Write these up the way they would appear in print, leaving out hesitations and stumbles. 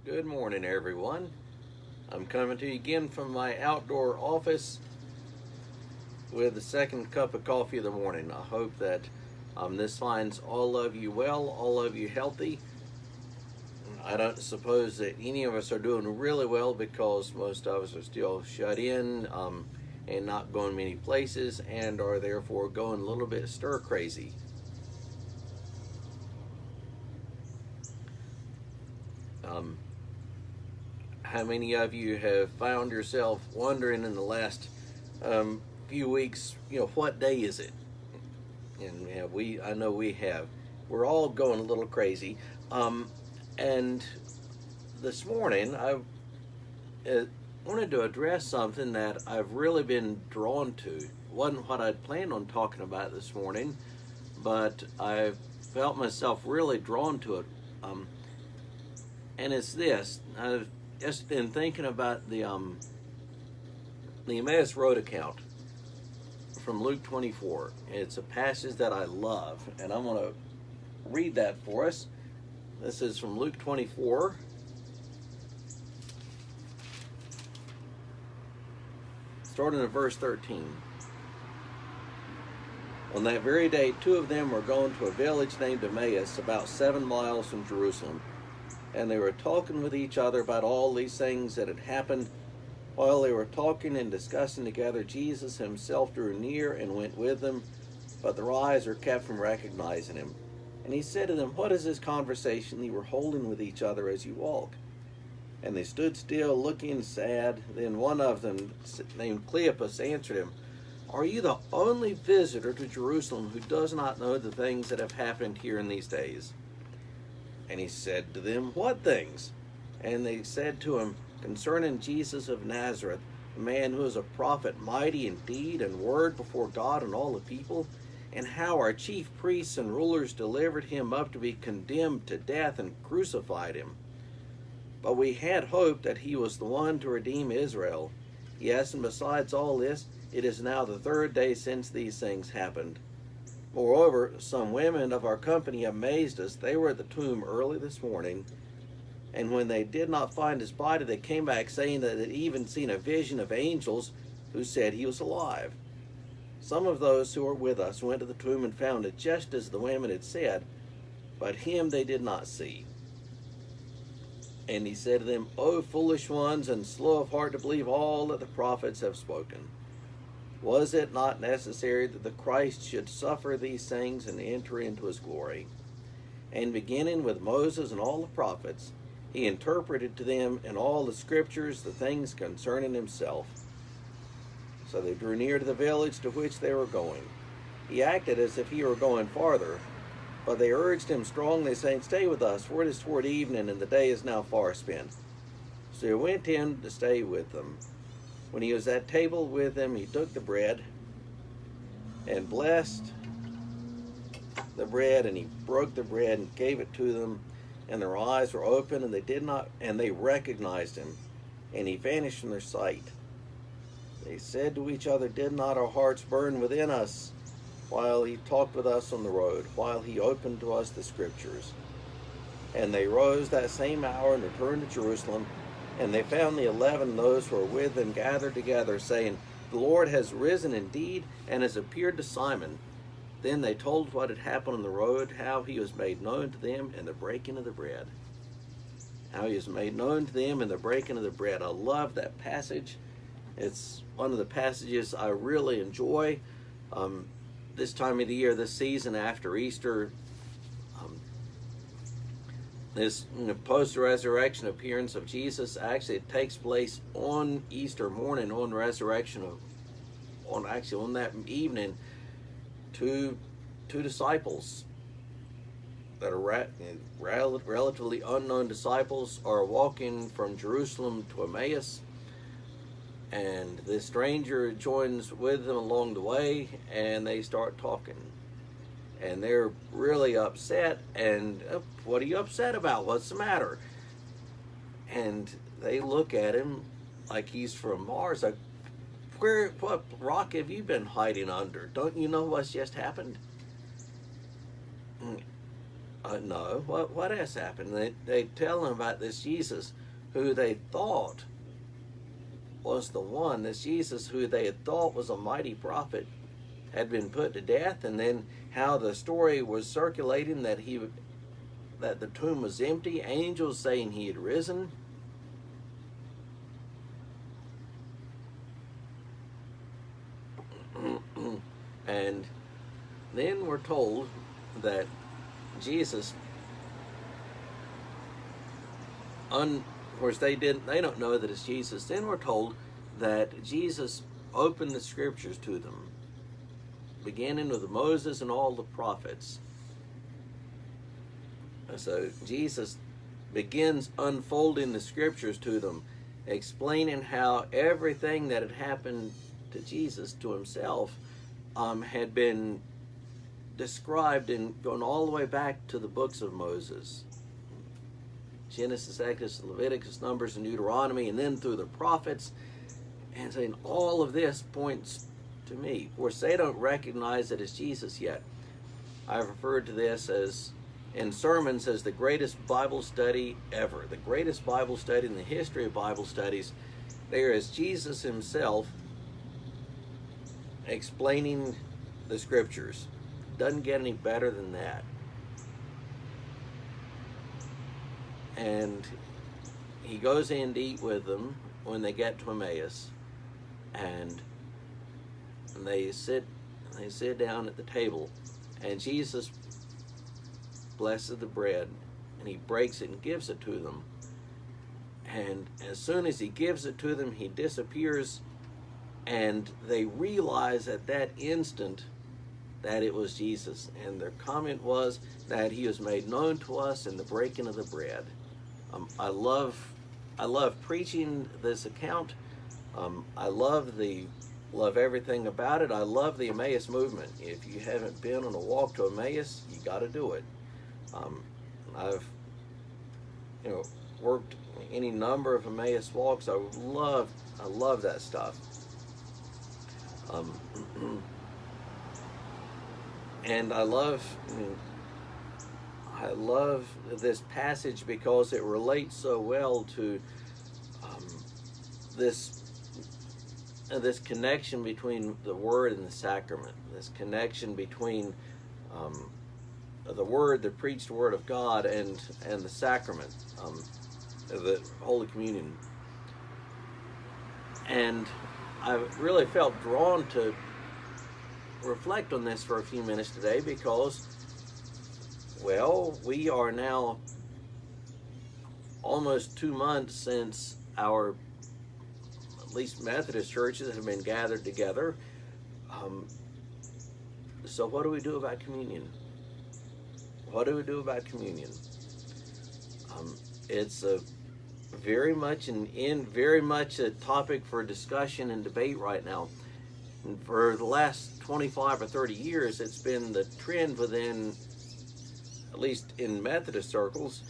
Good morning, everyone. I'm coming to you again from my outdoor office with the second cup of coffee of the morning. I hope that this finds all of you well, all of you healthy. I don't suppose that any of us are doing really well because most of us are still shut in and not going many places and are therefore going a little bit stir crazy. How many of you have found yourself wondering in the last few weeks, what day is it? And I know we have. We're all going a little crazy. And this morning, I wanted to address something that I've really been drawn to. Wasn't what I'd planned on talking about this morning, but I felt myself really drawn to it. And it's this. I've just been thinking about the Emmaus Road account from Luke 24. It's a passage that I love, and I'm going to read that for us. This is from Luke 24. Starting at verse 13. On that very day, two of them were going to a village named Emmaus, about 7 miles from Jerusalem. And they were talking with each other about all these things that had happened. While they were talking and discussing together, Jesus himself drew near and went with them, but their eyes were kept from recognizing him. And he said to them, "What is this conversation you were holding with each other as you walk?" And they stood still, looking sad. Then one of them, named Cleopas, answered him, "Are you the only visitor to Jerusalem who does not know the things that have happened here in these days?" And he said to them, "What things?" And they said to him, "Concerning Jesus of Nazareth, a man who is a prophet, mighty in deed and word before God and all the people, and how our chief priests and rulers delivered him up to be condemned to death and crucified him. But we had hoped that he was the one to redeem Israel. Yes, and besides all this, it is now the 3rd day since these things happened. Moreover, some women of our company amazed us. They were at the tomb early this morning, and when they did not find his body, they came back saying that they had even seen a vision of angels who said he was alive. Some of those who were with us went to the tomb and found it just as the women had said, but him they did not see." And he said to them, "O foolish ones, and slow of heart to believe all that the prophets have spoken. Was it not necessary that the Christ should suffer these things and enter into his glory?" And beginning with Moses and all the prophets, he interpreted to them in all the scriptures the things concerning himself. So they drew near to the village to which they were going. He acted as if he were going farther, but they urged him strongly, saying, "Stay with us, for it is toward evening, and the day is now far spent." So he went in to stay with them. When he was at table with them, he took the bread and blessed the bread, and he broke the bread and gave it to them, and their eyes were open, and they recognized him, and he vanished from their sight. They said to each other, "Did not our hearts burn within us while he talked with us on the road, while he opened to us the scriptures?" And they rose that same hour and returned to Jerusalem. And they found the 11, those who were with them, gathered together, saying, "The Lord has risen indeed, and has appeared to Simon." Then they told what had happened on the road, how he was made known to them in the breaking of the bread. How he was made known to them in the breaking of the bread. I love that passage. It's one of the passages I really enjoy. This time of the year, this season after Easter, this post-resurrection appearance of Jesus, actually it takes place on Easter morning, on that evening. Two disciples that are relatively unknown disciples are walking from Jerusalem to Emmaus, and this stranger joins with them along the way, and they start talking. And they're really upset, and "What are you upset about? What's the matter?" And they look at him like he's from Mars, like, what rock have you been hiding under? Don't you know what's just happened? No. What else happened? They tell them about this Jesus who they thought was the one. This Jesus who they had thought was a mighty prophet had been put to death, and then how the story was circulating that the tomb was empty, angels saying he had risen. And then we're told that Jesus, of course they don't know that it's Jesus. Then we're told that Jesus opened the scriptures to them, beginning with Moses and all the prophets. So Jesus begins unfolding the scriptures to them, explaining how everything that had happened to Jesus, to himself, had been described and going all the way back to the books of Moses. Genesis, Exodus, Leviticus, Numbers, and Deuteronomy, and then through the prophets, and saying all of this points to me. Of course, they don't recognize it as Jesus yet. I've referred to this as, in sermons, as the greatest Bible study ever, the greatest Bible study in the history of Bible studies. There is Jesus himself explaining the scriptures. Doesn't get any better than that. And he goes in to eat with them when they get to Emmaus, and they sit down at the table, and Jesus blesses the bread, and he breaks it and gives it to them. And as soon as he gives it to them, he disappears, and they realize at that instant that it was Jesus. And their comment was that he was made known to us in the breaking of the bread. I love preaching this account. I love everything about it. I love the Emmaus movement. If you haven't been on a walk to Emmaus, you got to do it. I've worked any number of Emmaus walks. I love that stuff. And I love this passage because it relates so well to this connection between the Word and the sacrament. This connection between the Word, the preached Word of God, and the sacrament, the Holy Communion. And I really felt drawn to reflect on this for a few minutes today because, well, we are now almost 2 months since our, at least Methodist churches, have been gathered together. So what do we do about communion? What do we do about communion? It's very much a topic for discussion and debate right now. And for the last 25 or 30 years, it's been the trend within, at least in Methodist circles,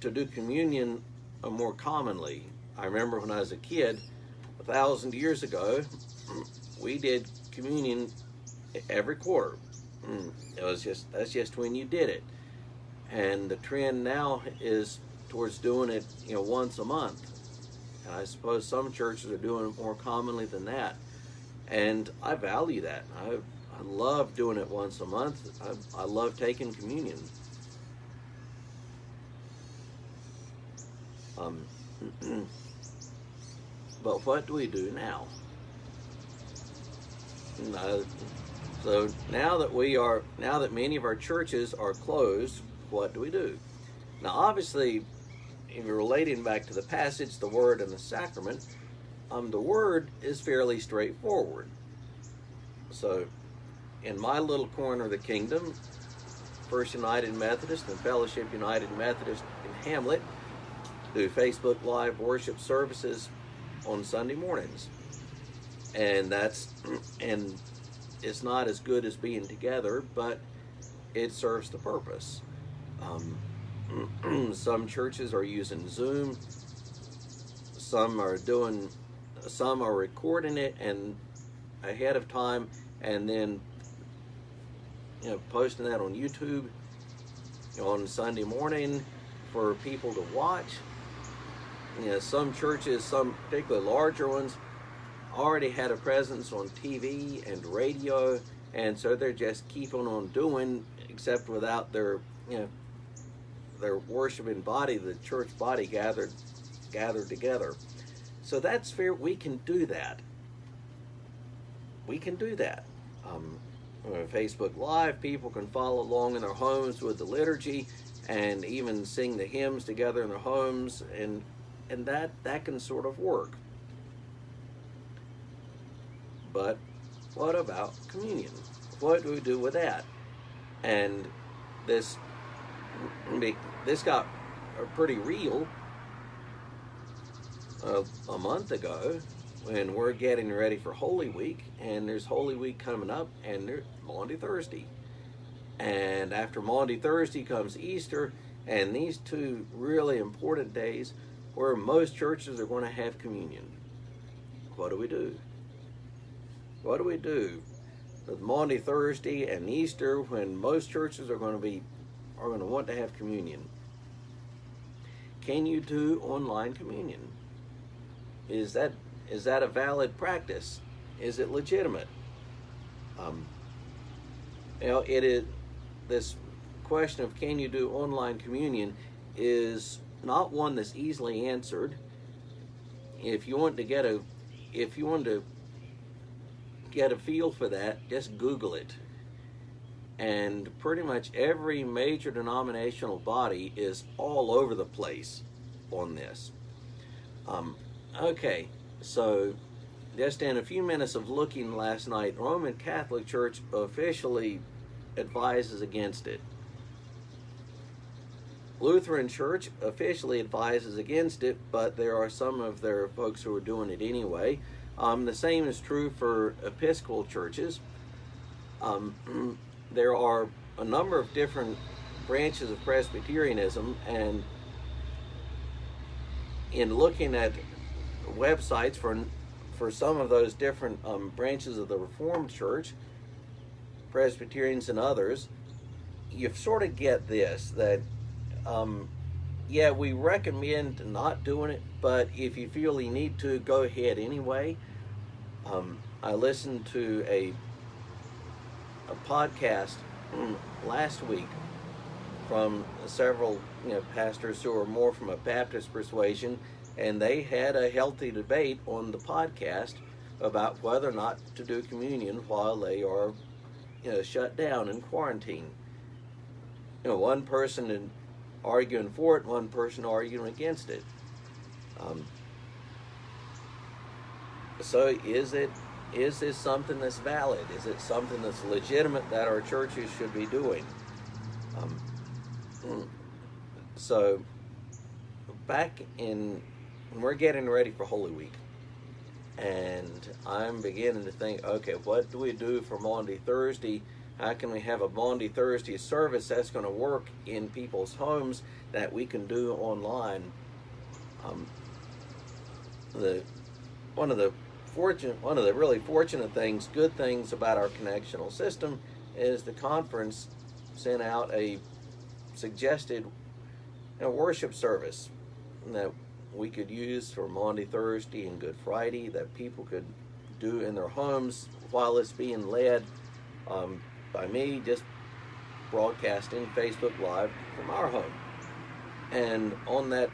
to do communion more commonly. I remember when I was a kid, 1,000 years ago, we did communion every quarter. That's just when you did it. And the trend now is towards doing it, once a month. And I suppose some churches are doing it more commonly than that. And I value that. I love doing it once a month. I love taking communion. But what do we do now? So now that many of our churches are closed, what do we do? Now, obviously, if you're relating back to the passage, the Word and the sacrament, the Word is fairly straightforward. So, in my little corner of the kingdom, First United Methodist and Fellowship United Methodist in Hamlet do Facebook Live worship services on Sunday mornings. And it's not as good as being together, but it serves the purpose. Some churches are using Zoom. Some are recording it and ahead of time, and then posting that on YouTube. on Sunday morning for people to watch. Some churches, some particularly larger ones, already had a presence on TV and radio, and so they're just keeping on doing, except without their their worshiping body, the church body gathered together. So that's fair. We can do that. We can do that. On Facebook Live, people can follow along in their homes with the liturgy, and even sing the hymns together in their homes, and that can sort of work. But what about communion? What do we do with that? And this got pretty real a month ago, when we're getting ready for Holy Week, and there's Holy Week coming up, and there's Maundy Thursday. And after Maundy Thursday comes Easter, and these two really important days where most churches are going to have communion. What do we do? What do we do with Maundy Thursday and Easter when most churches are going to want to have communion? Can you do online communion? Is that a valid practice? Is it legitimate? It is. This question of can you do online communion is not one that's easily answered. If you want to get a feel for that, just Google it. And pretty much every major denominational body is all over the place on this. Okay, so just in a few minutes of looking last night, Roman Catholic Church officially advises against it. Lutheran Church officially advises against it, but there are some of their folks who are doing it anyway. The same is true for Episcopal churches. There are a number of different branches of Presbyterianism, and in looking at websites for some of those different branches of the Reformed Church, Presbyterians and others, you sort of get this, that yeah, we recommend not doing it, but if you feel you need to, go ahead anyway. I listened to a podcast last week from several pastors who are more from a Baptist persuasion, and they had a healthy debate on the podcast about whether or not to do communion while they are shut down in quarantine. One person arguing for it, one person arguing against it. So is this something that's valid? Is it something that's legitimate that our churches should be doing? So when we're getting ready for Holy Week, and I'm beginning to think, okay, what do we do for Maundy Thursday? How can we have a Maundy Thursday service that's going to work in people's homes that we can do online? One of the really fortunate things, good things about our connectional system is the conference sent out a suggested worship service that we could use for Maundy Thursday and Good Friday, that people could do in their homes while it's being led by me, just broadcasting Facebook Live from our home. And on that,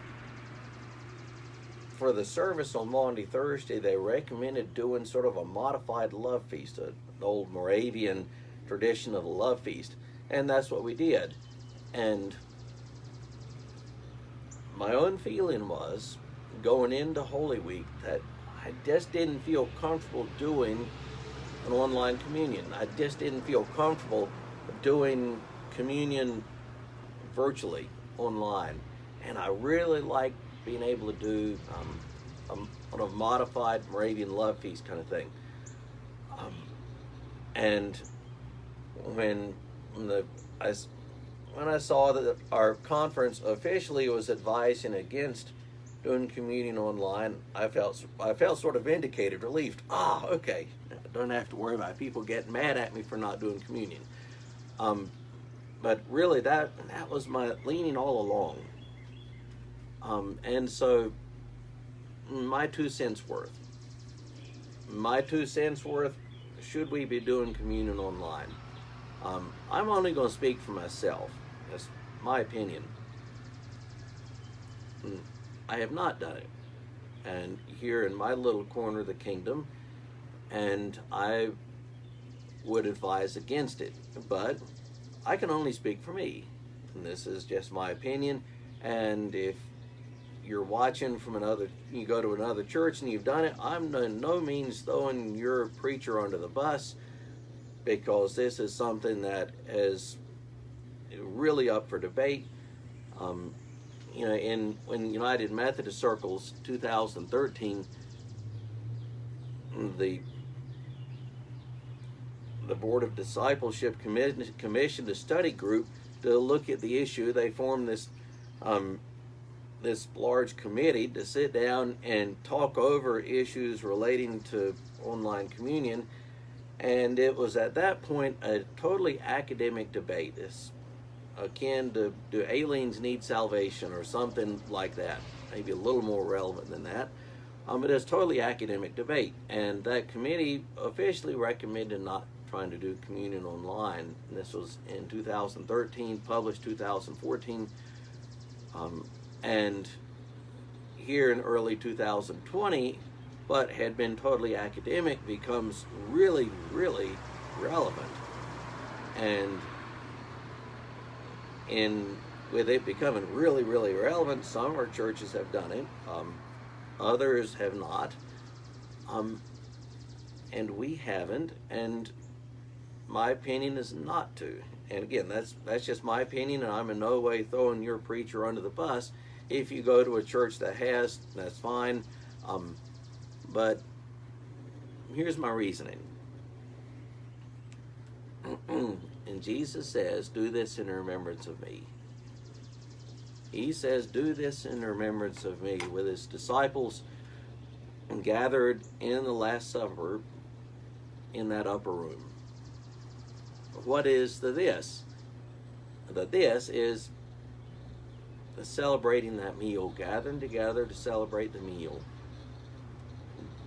for the service on Maundy Thursday, they recommended doing sort of a modified love feast, an old Moravian tradition of the love feast. And that's what we did. And my own feeling was, going into Holy Week, that I just didn't feel comfortable doing an online communion. I just didn't feel comfortable doing communion virtually online. And I really like being able to do a modified Moravian love feast kind of thing. And when I saw that our conference officially was advising against doing communion online, I felt sort of vindicated, relieved. Okay, I don't have to worry about people getting mad at me for not doing communion. but really that was my leaning all along. And so my 2 cents worth. My 2 cents worth, should we be doing communion online? I'm only going to speak for myself. That's my opinion. I have not done it. And here in my little corner of the kingdom, and I would advise against it. But I can only speak for me. And this is just my opinion. And if you're watching from you go to another church and you've done it, I'm in no means throwing your preacher under the bus, because this is something that is really up for debate. When United Methodist Circles 2013, the Board of Discipleship commissioned a study group to look at the issue. They formed this large committee to sit down and talk over issues relating to online communion. And it was at that point a totally academic debate. It's akin to, do aliens need salvation, or something like that. Maybe a little more relevant than that. But it's totally academic debate. And that committee officially recommended not trying to do communion online. And this was in 2013, published 2014. And here in early 2020, but had been totally academic, becomes really, really relevant. And with it becoming really, really relevant, some of our churches have done it, others have not, and we haven't. And my opinion is not to. And again, that's just my opinion, and I'm in no way throwing your preacher under the bus. If you go to a church that has, that's fine. But here's my reasoning. And Jesus says, do this in remembrance of me. He says, do this in remembrance of me, with his disciples gathered in the Last Supper in that upper room. What is the this? The this is the celebrating that meal, gathering together to celebrate the meal.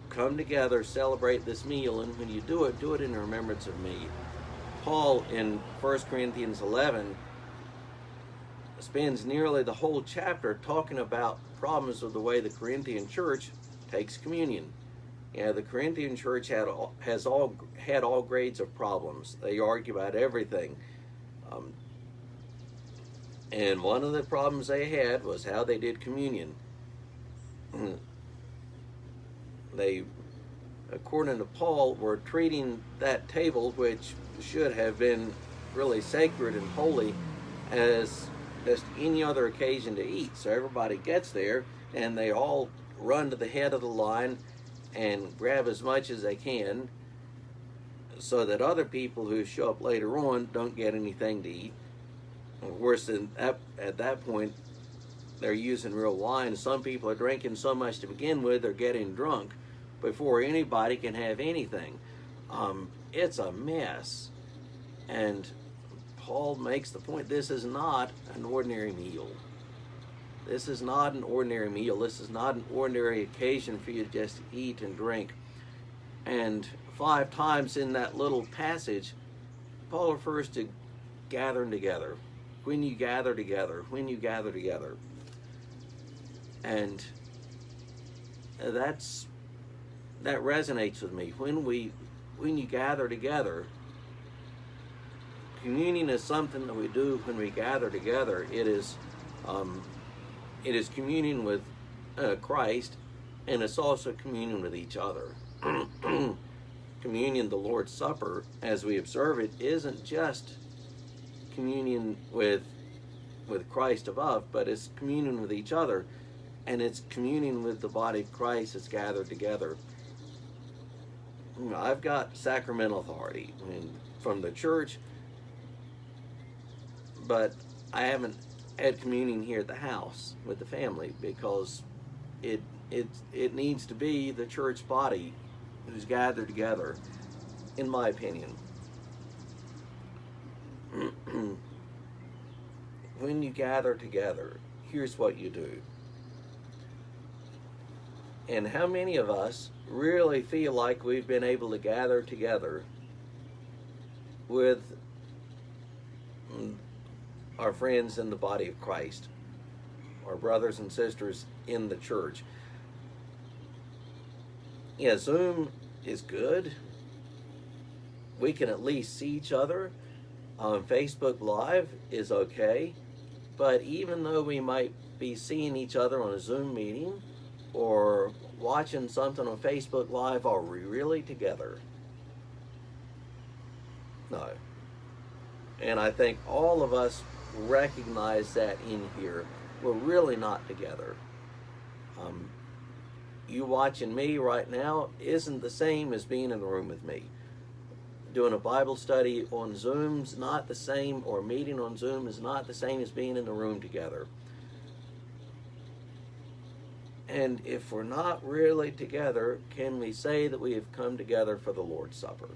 Come together, celebrate this meal, and when you do it in remembrance of me. Paul in 1 Corinthians 11 spends nearly the whole chapter talking about problems with the way the Corinthian church takes communion. Yeah, the Corinthian church had all grades of problems. They argue about everything. And one of the problems they had was how they did communion. They, according to Paul, were treating that table, which should have been really sacred and holy, as just any other occasion to eat. So everybody gets there and they all run to the head of the line and grab as much as they can, so that other people who show up later on don't get anything to eat. Worse than that, at that point, they're using real wine. Some people are drinking so much to begin with, they're getting drunk before anybody can have anything. It's a mess. And Paul makes the point, this is not an ordinary meal. This is not an ordinary meal. This is not an ordinary occasion for you to just eat and drink. And 5 times in that little passage, Paul refers to gathering together. When you gather together, when you gather together. And that resonates with me. When you gather together, communion is something that we do when we gather together. It is communion with Christ, and it's also communion with each other. Communion, the Lord's Supper, as we observe it, isn't just communion with Christ above, but it's communion with each other, and it's communion with the body of Christ that's gathered together. I've got sacramental authority from the church, but I haven't had communion here at the house with the family, because it needs to be the church body who's gathered together, in my opinion. when you gather together, here's what you do. And how many of us really feel like we've been able to gather together with our friends in the body of Christ, our brothers and sisters in the church? Yeah, Zoom is good. We can at least see each other. Facebook Live is okay. But even though we might be seeing each other on a Zoom meeting or watching something on Facebook Live, are we really together? No. And I think all of us recognize that in here. We're really not together. You watching me right now isn't the same as being in the room with me. Doing a Bible study on Zoom's not the same, or meeting on Zoom is not the same as being in the room together. And if we're not really together, can we say that we have come together for the Lord's Supper?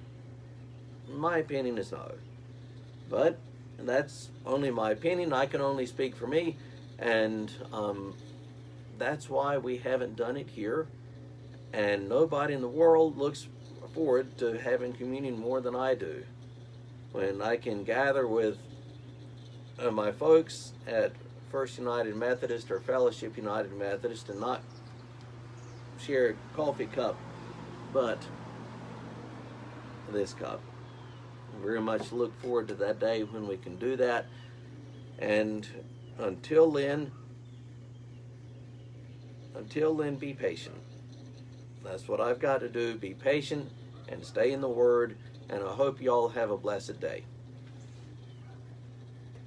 My opinion is no. But that's only my opinion. I can only speak for me, and that's why we haven't done it here. And nobody in the world looks forward to having communion more than I do. When I can gather with my folks at First United Methodist or Fellowship United Methodist and not share a coffee cup, but this cup. I very much look forward to that day when we can do that. And until then, be patient. That's what I've got to do, be patient and stay in the Word, and I hope you all have a blessed day.